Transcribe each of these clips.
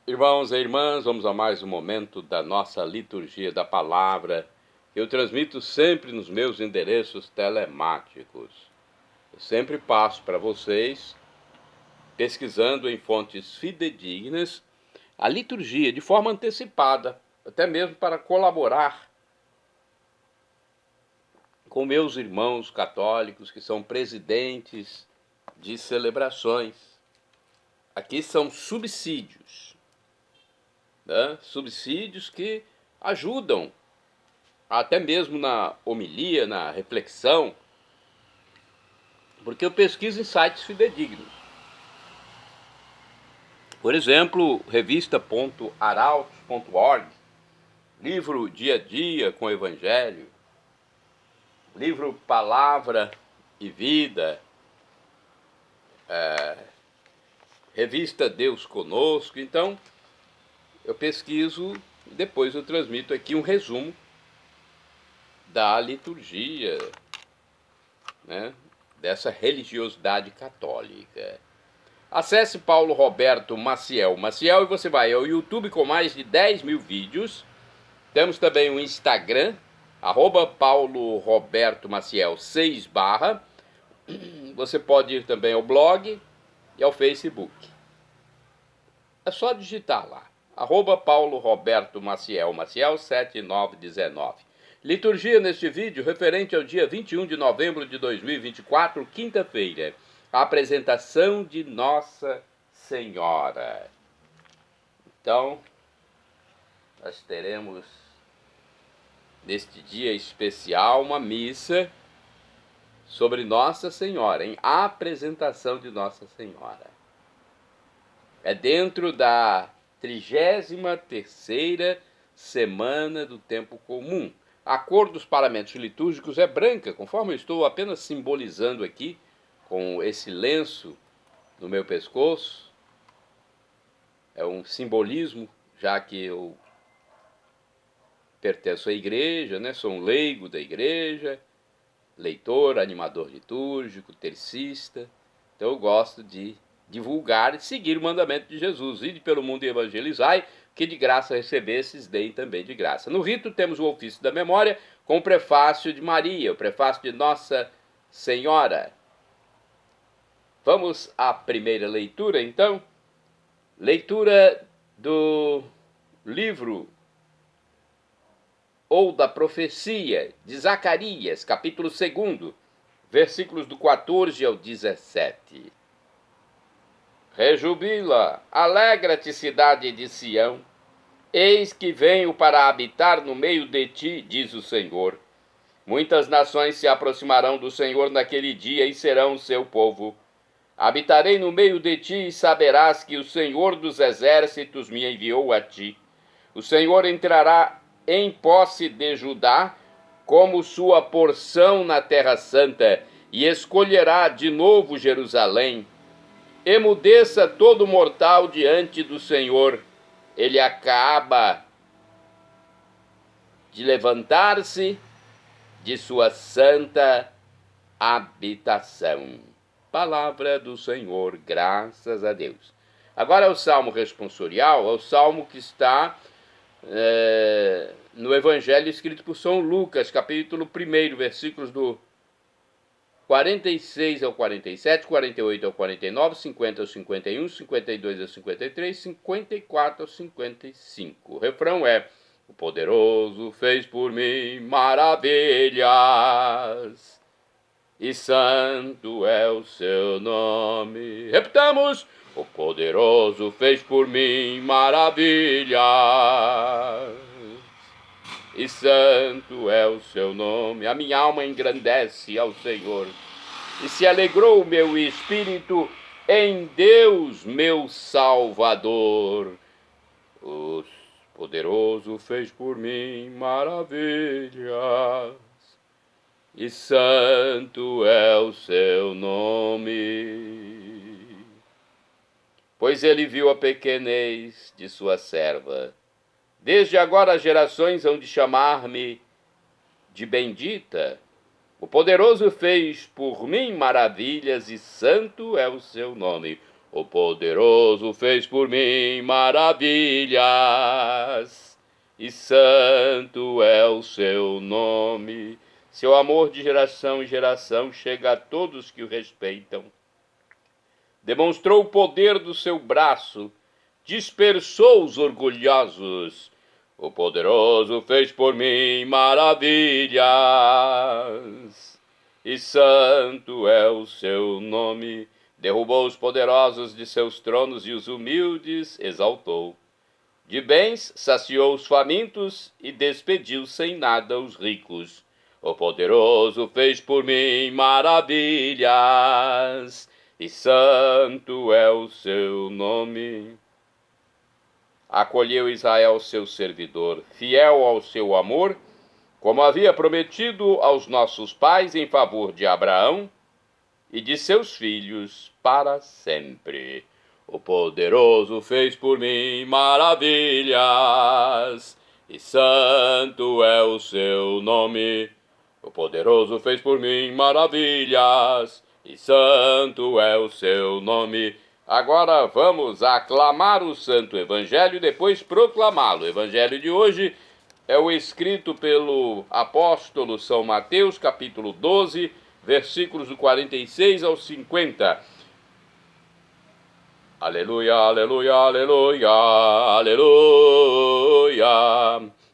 Irmãos e irmãs, vamos a mais um momento da nossa liturgia da palavra. Eu transmito sempre nos meus endereços telemáticos. Eu sempre passo para vocês, pesquisando em fontes fidedignas, a liturgia de forma antecipada, até mesmo para colaborar com meus irmãos católicos que são presidentes de celebrações. Aqui são subsídios, né? Subsídios que ajudam até mesmo na homilia, na reflexão, porque eu pesquiso em sites fidedignos. Por exemplo, revista.arautos.org, livro Dia a Dia com o Evangelho, livro Palavra e Vida, revista Deus Conosco. Então, eu pesquiso e depois eu transmito aqui um resumo da liturgia, né, dessa religiosidade católica. Acesse Paulo Roberto Maciel e você vai ao YouTube com mais de 10 mil vídeos. Temos também o Instagram, Paulo Roberto Maciel 6 barra. Você pode ir também ao blog e ao Facebook. É só digitar lá, Paulo Roberto Maciel 7919. Liturgia neste vídeo referente ao dia 21 de novembro de 2024, quinta-feira. A apresentação de Nossa Senhora. Então, nós teremos neste dia especial uma missa sobre Nossa Senhora, em apresentação de Nossa Senhora. É dentro da 33ª semana do tempo comum. A cor dos paramentos litúrgicos é branca, conforme eu estou apenas simbolizando aqui com esse lenço no meu pescoço. É um simbolismo, já que eu pertenço à igreja, né? Sou um leigo da igreja, leitor, animador litúrgico, tercista. Então eu gosto de divulgar e seguir o mandamento de Jesus. Ide pelo mundo e evangelizai, que de graça recebesses, deem também de graça. No rito temos o ofício da memória com o prefácio de Maria, o prefácio de Nossa Senhora. Vamos à primeira leitura, então. Leitura do livro ou da profecia de Zacarias, capítulo 2, versículos do 14 ao 17. Rejubila, alegra-te, cidade de Sião, eis que venho para habitar no meio de ti, diz o Senhor. Muitas nações se aproximarão do Senhor naquele dia e serão o seu povo. Habitarei no meio de ti e saberás que o Senhor dos exércitos me enviou a ti. O Senhor entrará em posse de Judá como sua porção na terra santa e escolherá de novo Jerusalém. Emudeça todo mortal diante do Senhor. Ele acaba de levantar-se de sua santa habitação. Palavra do Senhor, graças a Deus. Agora é o salmo responsorial, é o salmo que está no Evangelho escrito por São Lucas, capítulo 1, versículos do 46 ao 47, 48 ao 49, 50 ao 51, 52 ao 53, 54 ao 55. O refrão é: o poderoso fez por mim maravilhas, e santo é o seu nome. Repitamos: o poderoso fez por mim maravilhas, e santo é o seu nome. A minha alma engrandece ao Senhor, e se alegrou o meu espírito em Deus, meu Salvador. O poderoso fez por mim maravilhas, e santo é o seu nome. Pois ele viu a pequenez de sua serva. Desde agora as gerações hão de chamar-me de bendita. O poderoso fez por mim maravilhas, e santo é o seu nome. O poderoso fez por mim maravilhas, e santo é o seu nome. Seu amor de geração em geração chega a todos que o respeitam. Demonstrou o poder do seu braço, dispersou os orgulhosos. O poderoso fez por mim maravilhas, e santo é o seu nome. Derrubou os poderosos de seus tronos e os humildes exaltou. De bens saciou os famintos e despediu sem nada os ricos. O poderoso fez por mim maravilhas, e santo é o seu nome. Acolheu Israel seu servidor, fiel ao seu amor, como havia prometido aos nossos pais em favor de Abraão e de seus filhos para sempre. O poderoso fez por mim maravilhas, e santo é o seu nome. O poderoso fez por mim maravilhas, e santo é o seu nome. Agora vamos aclamar o Santo Evangelho e depois proclamá-lo. O Evangelho de hoje é o escrito pelo apóstolo São Mateus, capítulo 12, versículos do 46 ao 50. Aleluia, aleluia, aleluia, aleluia,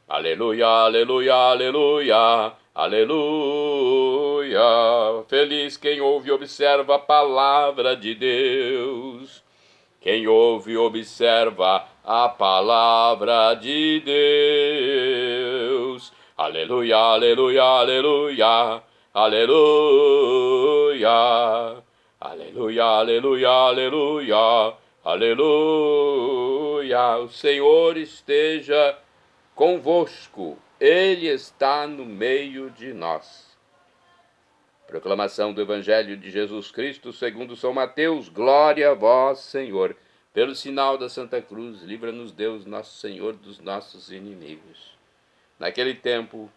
aleluia, aleluia, aleluia, aleluia. Feliz quem ouve e observa a palavra de Deus. Quem ouve e observa a palavra de Deus. Aleluia, aleluia, aleluia, aleluia. Aleluia, aleluia, aleluia, aleluia. O Senhor esteja convosco, Ele está no meio de nós. Proclamação do Evangelho de Jesus Cristo segundo São Mateus. Glória a vós, Senhor. Pelo sinal da Santa Cruz, livra-nos Deus, nosso Senhor, dos nossos inimigos. Naquele tempo,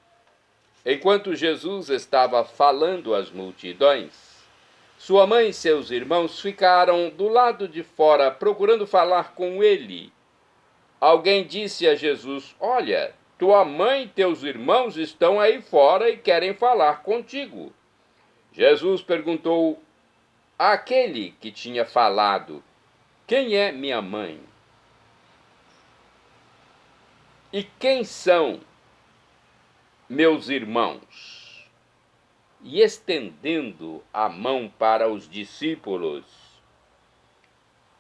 enquanto Jesus estava falando às multidões, sua mãe e seus irmãos ficaram do lado de fora procurando falar com ele. Alguém disse a Jesus: olha, tua mãe e teus irmãos estão aí fora e querem falar contigo. Jesus perguntou àquele que tinha falado: quem é minha mãe? E quem são meus irmãos? E estendendo a mão para os discípulos,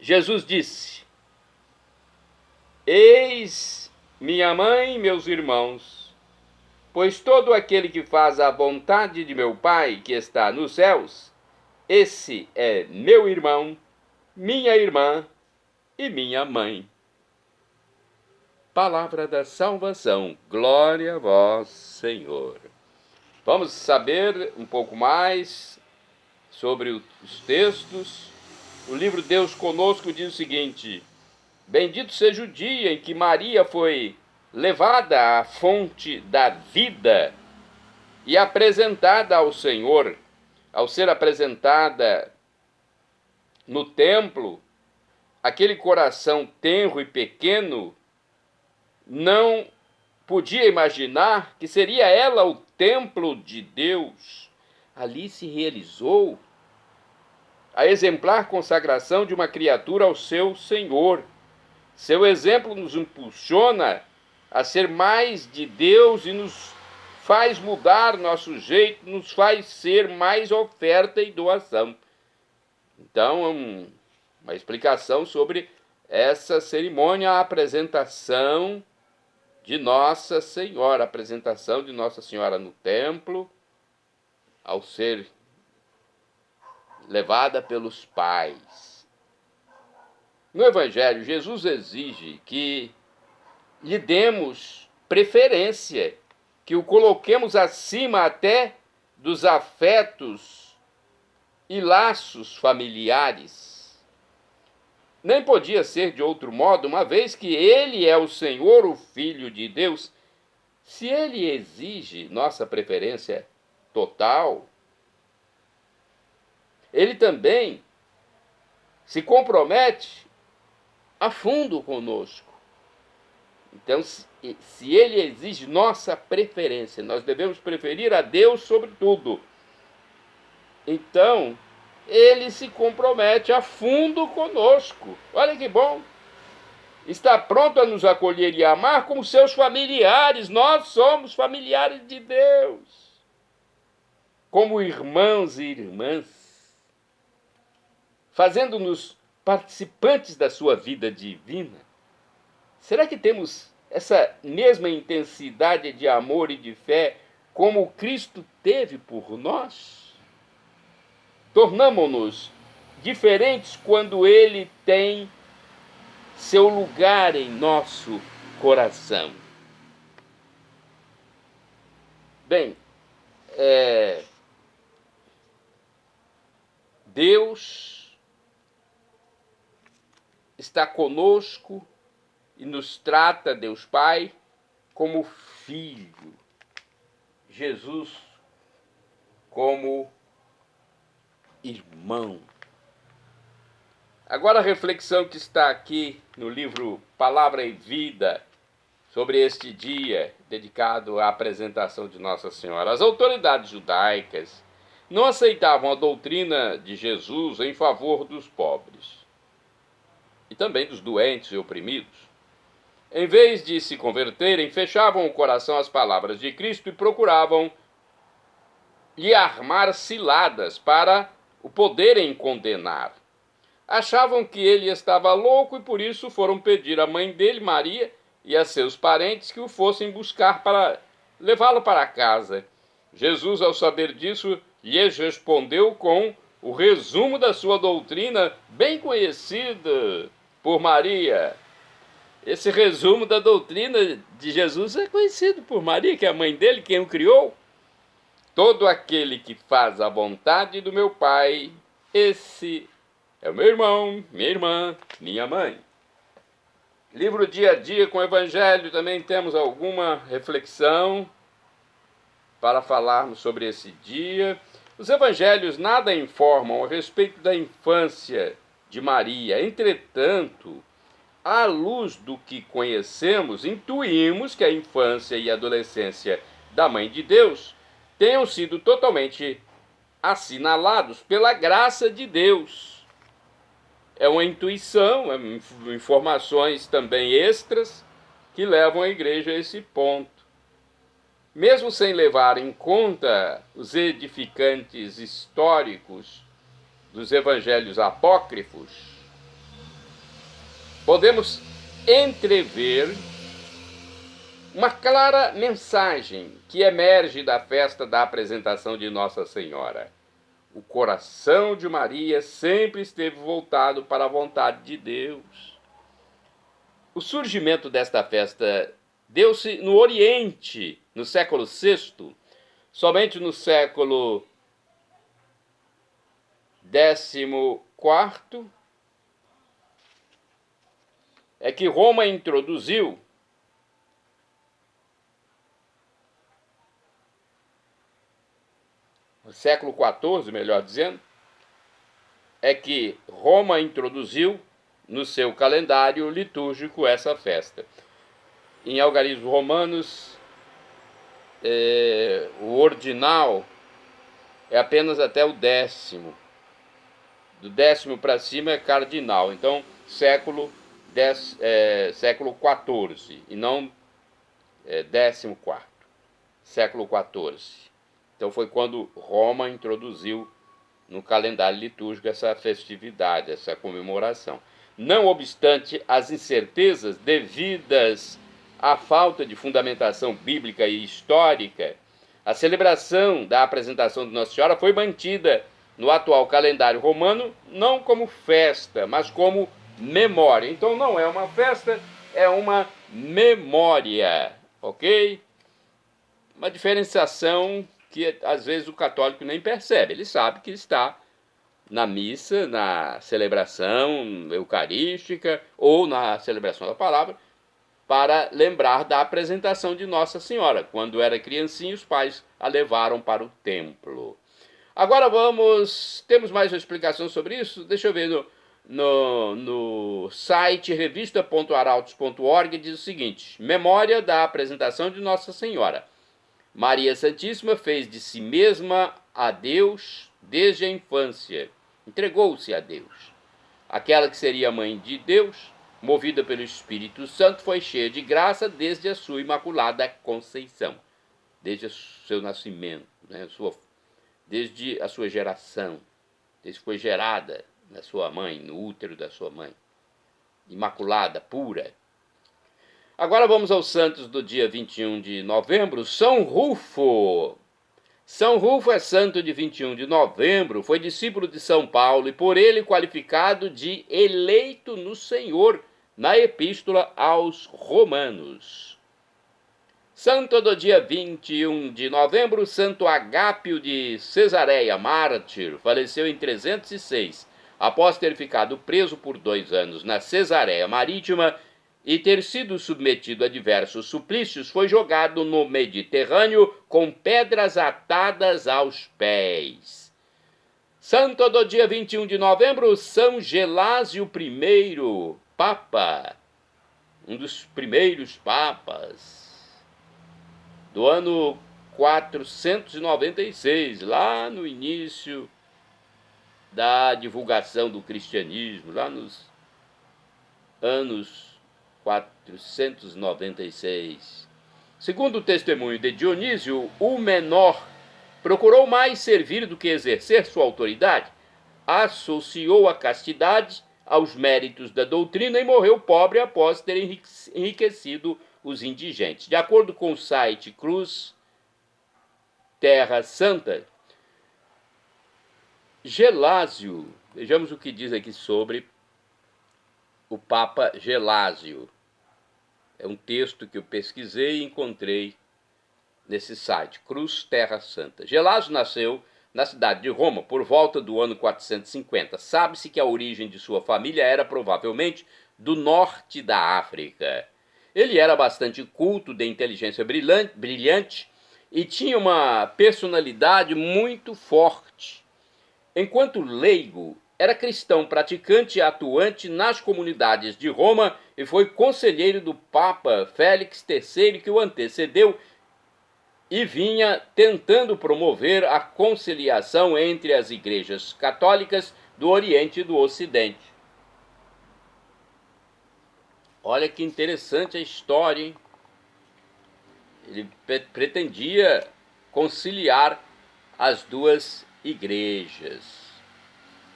Jesus disse: eis minha mãe e meus irmãos, pois todo aquele que faz a vontade de meu Pai que está nos céus, esse é meu irmão, minha irmã e minha mãe. Palavra da salvação. Glória a vós, Senhor. Vamos saber um pouco mais sobre os textos. O livro Deus Conosco diz o seguinte: bendito seja o dia em que Maria foi levada à fonte da vida e apresentada ao Senhor. Ao ser apresentada no templo, aquele coração tenro e pequeno não podia imaginar que seria ela o templo de Deus. Ali se realizou a exemplar consagração de uma criatura ao seu Senhor. Seu exemplo nos impulsiona a ser mais de Deus e nos faz mudar nosso jeito, nos faz ser mais oferta e doação. Então, uma explicação sobre essa cerimônia, a apresentação de Nossa Senhora, a apresentação de Nossa Senhora no templo, ao ser levada pelos pais. No Evangelho, Jesus exige que lhe demos preferência, que o coloquemos acima até dos afetos e laços familiares. Nem podia ser de outro modo, uma vez que Ele é o Senhor, o Filho de Deus. Se Ele exige nossa preferência total, Ele também se compromete a fundo conosco. Então, se ele exige nossa preferência, nós devemos preferir a Deus sobre tudo. Então, ele se compromete a fundo conosco. Olha que bom! Está pronto a nos acolher e amar como seus familiares. Nós somos familiares de Deus. Como irmãos e irmãs, fazendo-nos participantes da sua vida divina. Será que temos essa mesma intensidade de amor e de fé como Cristo teve por nós? Tornamo-nos diferentes quando Ele tem seu lugar em nosso coração. Bem, Deus está conosco e nos trata, Deus Pai, como filho. Jesus como irmão. Agora a reflexão que está aqui no livro Palavra e Vida, sobre este dia dedicado à apresentação de Nossa Senhora. As autoridades judaicas não aceitavam a doutrina de Jesus em favor dos pobres e também dos doentes e oprimidos. Em vez de se converterem, fechavam o coração às palavras de Cristo e procuravam lhe armar ciladas para o poderem condenar. Achavam que ele estava louco e por isso foram pedir à mãe dele, Maria, e a seus parentes que o fossem buscar para levá-lo para casa. Jesus, ao saber disso, lhes respondeu com o resumo da sua doutrina, bem conhecida por Maria. Esse resumo da doutrina de Jesus é conhecido por Maria, que é a mãe dele, quem o criou. Todo aquele que faz a vontade do meu Pai, esse é o meu irmão, minha irmã, minha mãe. Livro Dia a Dia com o Evangelho, também temos alguma reflexão para falarmos sobre esse dia. Os evangelhos nada informam a respeito da infância de Maria. Entretanto, à luz do que conhecemos, intuímos que a infância e a adolescência da Mãe de Deus tenham sido totalmente assinalados pela graça de Deus. É uma intuição, informações também extras que levam a igreja a esse ponto. Mesmo sem levar em conta os edificantes históricos dos evangelhos apócrifos, podemos entrever uma clara mensagem que emerge da festa da apresentação de Nossa Senhora. O coração de Maria sempre esteve voltado para a vontade de Deus. O surgimento desta festa deu-se no Oriente, no século VI. Somente no século XIV é que Roma introduziu no século XIV, melhor dizendo, é que Roma introduziu no seu calendário litúrgico essa festa. Em algarismos romanos, o ordinal é apenas até o 10º. Do 10º para cima é cardinal. Então, século XIV e não 14º. Século XIV. Então foi quando Roma introduziu no calendário litúrgico essa festividade, essa comemoração. Não obstante as incertezas devidas à falta de fundamentação bíblica e histórica, a celebração da apresentação de Nossa Senhora foi mantida no atual calendário romano não como festa, mas como memória. Então não é uma festa, é uma memória, ok? Uma diferenciação que às vezes o católico nem percebe. Ele sabe que está na missa, na celebração eucarística ou na celebração da palavra, para lembrar da apresentação de Nossa Senhora. Quando era criancinha, os pais a levaram para o templo. Agora temos mais uma explicação sobre isso? Deixa eu ver, no site revista.arautos.org, diz o seguinte: memória da apresentação de Nossa Senhora. Maria Santíssima fez de si mesma a Deus desde a infância. Entregou-se a Deus. Aquela que seria a mãe de Deus, movida pelo Espírito Santo, foi cheia de graça desde a sua imaculada conceição, desde o seu nascimento, né? Desde a sua geração, desde que foi gerada na sua mãe, no útero da sua mãe, imaculada, pura. Agora vamos aos santos do dia 21 de novembro. São Rufo. São Rufo é santo de 21 de novembro, foi discípulo de São Paulo e por ele qualificado de eleito no Senhor, na Epístola aos Romanos. Santo do dia 21 de novembro, Santo Agápio de Cesareia, mártir, faleceu em 306, após ter ficado preso por 2 anos na Cesareia Marítima e ter sido submetido a diversos suplícios, foi jogado no Mediterrâneo com pedras atadas aos pés. Santo do dia 21 de novembro, São Gelásio I, Papa, um dos primeiros papas, do ano 496, lá no início da divulgação do cristianismo, lá nos anos 496. Segundo o testemunho de Dionísio, o menor procurou mais servir do que exercer sua autoridade, associou a castidade aos méritos da doutrina e morreu pobre após ter enriquecido os indigentes. De acordo com o site Cruz Terra Santa, Gelásio, vejamos o que diz aqui sobre o Papa Gelásio. É um texto que eu pesquisei e encontrei nesse site, Cruz Terra Santa. Gelásio nasceu na cidade de Roma por volta do ano 450. Sabe-se que a origem de sua família era provavelmente do norte da África. Ele era bastante culto, de inteligência brilhante e tinha uma personalidade muito forte. Enquanto leigo, era cristão praticante e atuante nas comunidades de Roma e foi conselheiro do Papa Félix III, que o antecedeu, e vinha tentando promover a conciliação entre as igrejas católicas do Oriente e do Ocidente. Olha que interessante a história, hein? Ele pretendia conciliar as duas igrejas.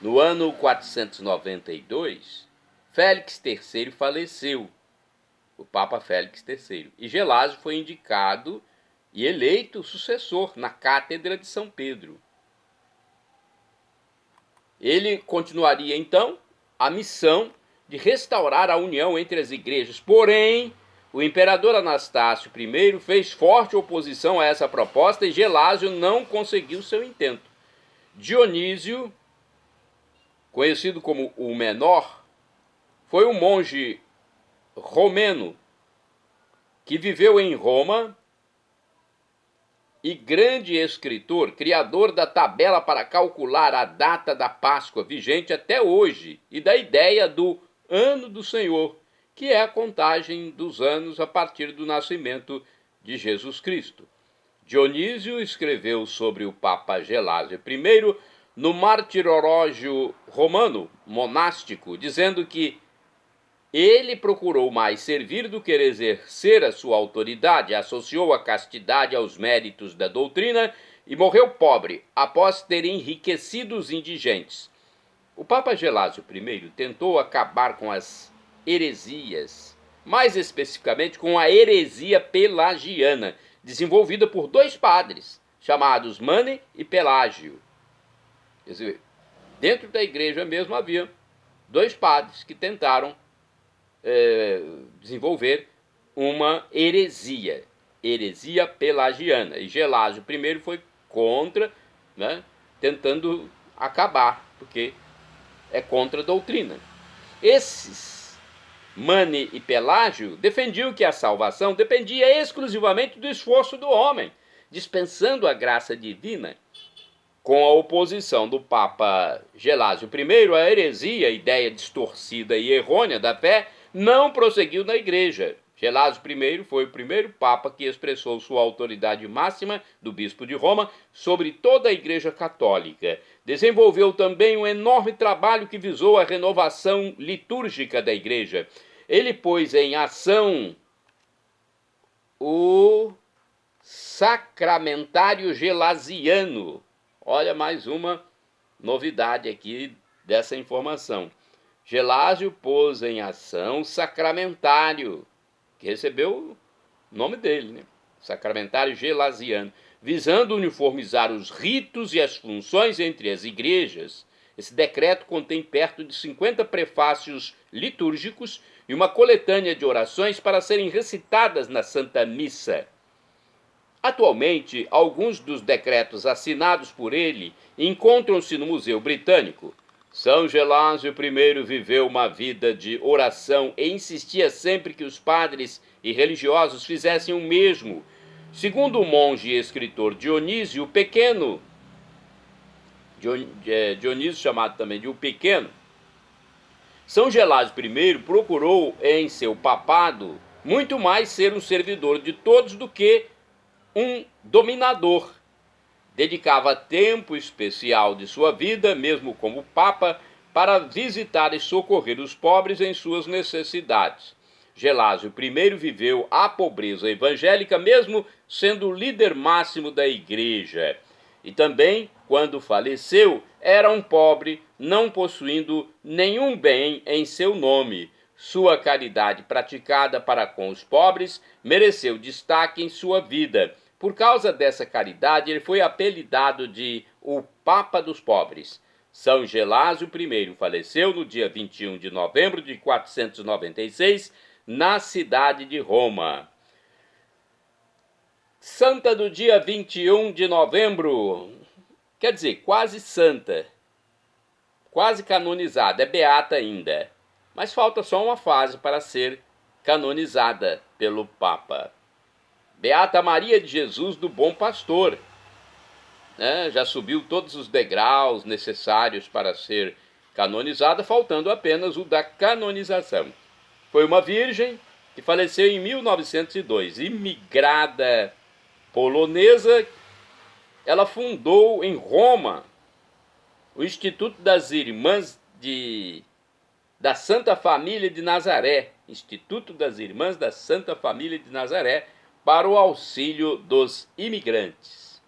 No ano 492, Félix III faleceu, o Papa Félix III, e Gelásio foi indicado e eleito sucessor na Cátedra de São Pedro. Ele continuaria, então, a missão de restaurar a união entre as igrejas, porém, o imperador Anastácio I fez forte oposição a essa proposta e Gelásio não conseguiu seu intento. Dionísio, conhecido como o Menor, foi um monge romeno que viveu em Roma e grande escritor, criador da tabela para calcular a data da Páscoa, vigente até hoje, e da ideia do Ano do Senhor, que é a contagem dos anos a partir do nascimento de Jesus Cristo. Dionísio escreveu sobre o Papa Gelásio I no Martirológio Romano, monástico, dizendo que ele procurou mais servir do que exercer a sua autoridade, associou a castidade aos méritos da doutrina e morreu pobre, após ter enriquecido os indigentes. O Papa Gelásio I tentou acabar com as heresias, mais especificamente com a heresia pelagiana, desenvolvida por 2 padres, chamados Mane e Pelágio. Quer dizer, dentro da igreja mesmo havia 2 padres que tentaram desenvolver uma heresia pelagiana. E Gelásio I foi contra, né, tentando acabar, porque é contra a doutrina. Esses, Mane e Pelágio, defendiam que a salvação dependia exclusivamente do esforço do homem, dispensando a graça divina Com a oposição do Papa Gelásio I, a heresia, a ideia distorcida e errônea da fé, não prosseguiu na Igreja. Gelásio I foi o primeiro Papa que expressou sua autoridade máxima, do Bispo de Roma, sobre toda a Igreja Católica. Desenvolveu também um enorme trabalho que visou a renovação litúrgica da Igreja. Ele pôs em ação o Sacramentário Gelasiano. Olha mais uma novidade aqui dessa informação. Gelásio pôs em ação o Sacramentário, que recebeu o nome dele, né? Sacramentário Gelasiano, visando uniformizar os ritos e as funções entre as igrejas. Esse decreto contém perto de 50 prefácios litúrgicos e uma coletânea de orações para serem recitadas na Santa Missa. Atualmente, alguns dos decretos assinados por ele encontram-se no Museu Britânico. São Gelásio I viveu uma vida de oração e insistia sempre que os padres e religiosos fizessem o mesmo. Segundo o monge e escritor Dionísio o Pequeno, Dionísio chamado também de o Pequeno, São Gelásio I procurou em seu papado muito mais ser um servidor de todos do que um dominador. Dedicava tempo especial de sua vida, mesmo como Papa, para visitar e socorrer os pobres em suas necessidades. Gelásio I viveu a pobreza evangélica, mesmo sendo o líder máximo da Igreja. E também, quando faleceu, era um pobre, não possuindo nenhum bem em seu nome. Sua caridade praticada para com os pobres mereceu destaque em sua vida. Por causa dessa caridade, ele foi apelidado de o Papa dos Pobres. São Gelásio I faleceu no dia 21 de novembro de 496, na cidade de Roma. Santa do dia 21 de novembro, quer dizer, quase santa, quase canonizada, é beata ainda, mas falta só uma fase para ser canonizada pelo Papa. Beata Maria de Jesus do Bom Pastor, né? Já subiu todos os degraus necessários para ser canonizada, faltando apenas o da canonização. Foi uma virgem que faleceu em 1902, imigrada polonesa. Ela fundou em Roma o Instituto das Irmãs da Santa Família de Nazaré, Instituto das Irmãs da Santa Família de Nazaré, para o auxílio dos imigrantes.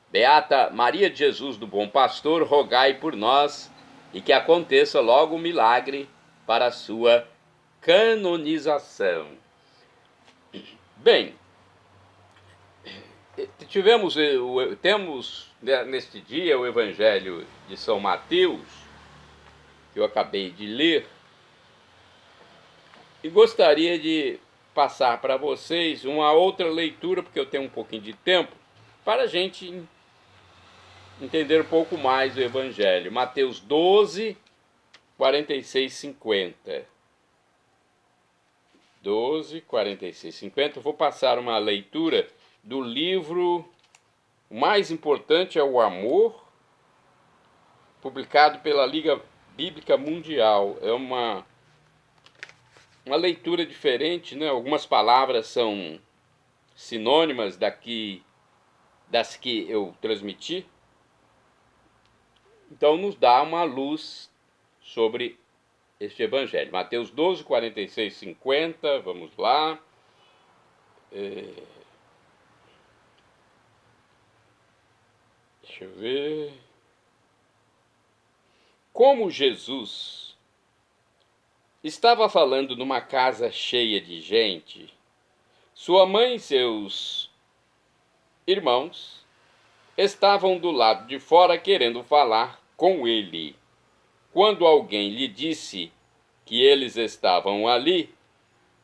Beata Maria de Jesus do Bom Pastor, rogai por nós e que aconteça logo o milagre para a sua canonização. Bem, temos neste dia o Evangelho de São Mateus, que eu acabei de ler, e gostaria de passar para vocês uma outra leitura, porque eu tenho um pouquinho de tempo, para a gente entender um pouco mais o Evangelho. Mateus 12, 46, 50. 12, 46, 50. Eu vou passar uma leitura do livro O Mais Importante é o Amor, publicado pela Liga Bíblica Mundial. É uma leitura diferente, né? Algumas palavras são sinônimas das que eu transmiti. Então nos dá uma luz sobre este Evangelho. Mateus 12, 46, 50, vamos lá. Deixa eu ver. Como Jesus estava falando numa casa cheia de gente, sua mãe e seus irmãos estavam do lado de fora querendo falar com ele. Quando alguém lhe disse que eles estavam ali,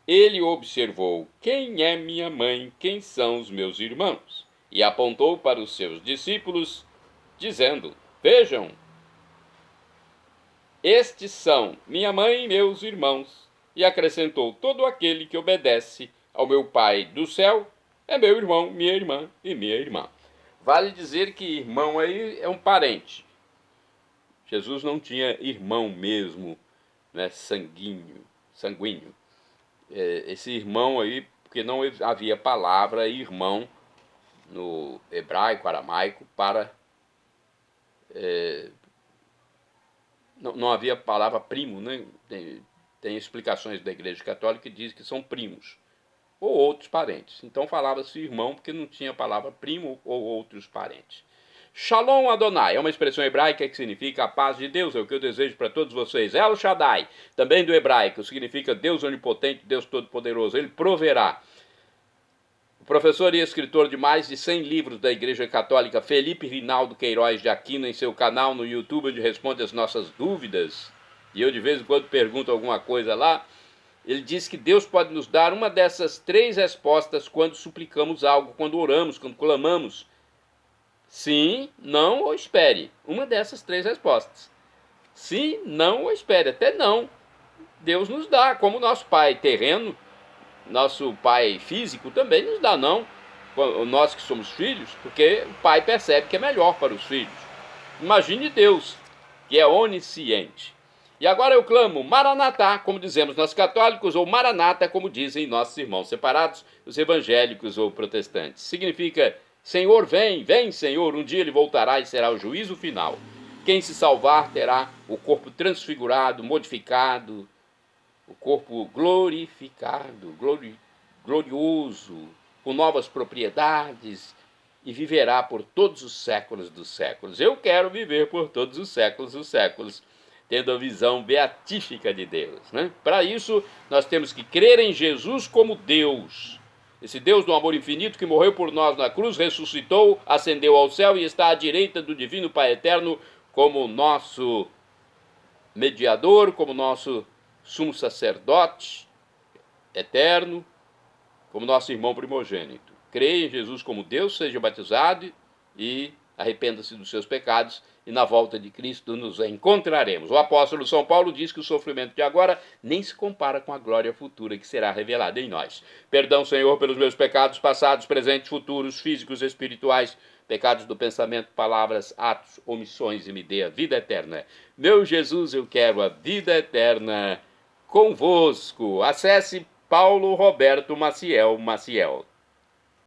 ele observou: quem é minha mãe, quem são os meus irmãos? E apontou para os seus discípulos, dizendo: vejam, estes são minha mãe e meus irmãos. E acrescentou: todo aquele que obedece ao meu Pai do céu é meu irmão, minha irmã e minha irmã. Vale dizer que irmão aí é um parente. Jesus não tinha irmão mesmo, né, sanguíneo. Esse irmão aí, porque não havia palavra irmão no hebraico, aramaico, para... não havia palavra primo, né? Tem explicações da Igreja Católica que dizem que são primos, ou outros parentes. Então falava-se irmão porque não tinha palavra primo ou outros parentes. Shalom Adonai é uma expressão hebraica que significa a paz de Deus, é o que eu desejo para todos vocês. El Shaddai, também do hebraico, significa Deus onipotente, Deus todo-poderoso, Ele proverá. O professor e escritor de mais de 100 livros da Igreja Católica, Felipe Rinaldo Queiroz de Aquino, em seu canal no YouTube, onde responde as nossas dúvidas, e eu de vez em quando pergunto alguma coisa lá, ele diz que Deus pode nos dar uma dessas 3 respostas quando suplicamos algo, quando oramos, quando clamamos. Sim, não ou espere. Uma dessas 3 respostas. Sim, não ou espere. Até não. Deus nos dá, como nosso pai terreno, nosso pai físico também nos dá não. Nós que somos filhos, porque o pai percebe que é melhor para os filhos. Imagine Deus, que é onisciente. E agora eu clamo Maranatá, como dizemos nós católicos, ou Maranata, como dizem nossos irmãos separados, os evangélicos ou protestantes. Significa, Senhor, vem, vem, Senhor, um dia ele voltará e será o juízo final. Quem se salvar terá o corpo transfigurado, modificado, o corpo glorificado, glorioso, com novas propriedades, e viverá por todos os séculos dos séculos. Eu quero viver por todos os séculos dos séculos, tendo a visão beatífica de Deus, né? Para isso, nós temos que crer em Jesus como Deus. Esse Deus do amor infinito que morreu por nós na cruz, ressuscitou, ascendeu ao céu e está à direita do divino Pai eterno como nosso mediador, como nosso sumo sacerdote eterno, como nosso irmão primogênito. Creia em Jesus como Deus, seja batizado e arrependa-se dos seus pecados, e na volta de Cristo nos encontraremos. O apóstolo São Paulo diz que o sofrimento de agora nem se compara com a glória futura que será revelada em nós. Perdão, Senhor, pelos meus pecados passados, presentes, futuros, físicos, espirituais, pecados do pensamento, palavras, atos, omissões, e me dê a vida eterna. Meu Jesus, eu quero a vida eterna convosco. Acesse Paulo Roberto Maciel.